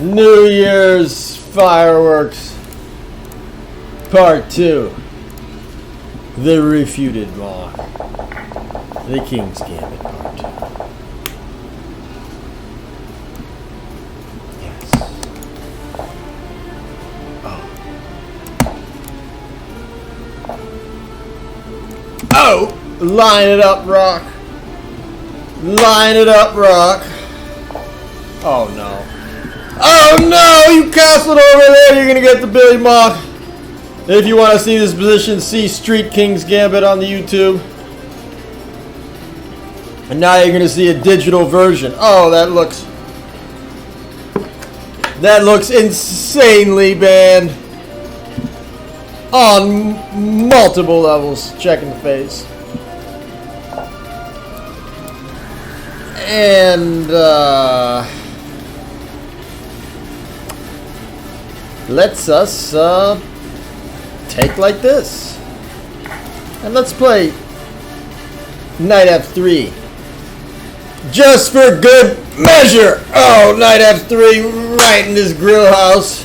New Year's fireworks. Part 2. The refuted mock. The King's Gambit Part 2. Yes. Oh! Line it up, Rock. Line it up, Rock. Oh no. Oh no! You castled over there, you're gonna get the Billy Mock. If you want to see this position, see Street King's Gambit on the YouTube. And now you're gonna see a digital version. Oh, that looks insanely banned. On multiple levels. Checking the face. And lets us take like this. And let's play Knight F3. Just for good measure. Oh, Knight F3 right in this grill house.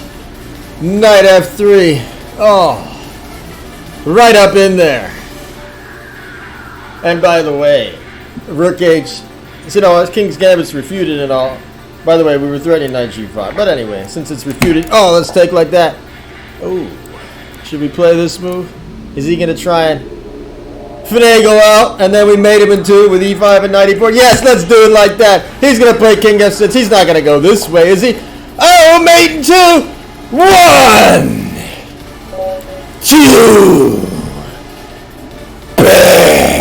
Knight F3. Oh. Right up in there. And by the way, Rook H, you know, King's Gambit's refuted and all. By the way, we were threatening Knight G5. But anyway, since it's refuted, oh, let's take like that. Oh, should we play this move? Is he going to try and finagle out? And then we made him in two with E5 and Knight E4. Yes, let's do it like that. He's going to play King F6. He's not going to go this way, is he? Oh, mate in 2. 1, 2. Bang.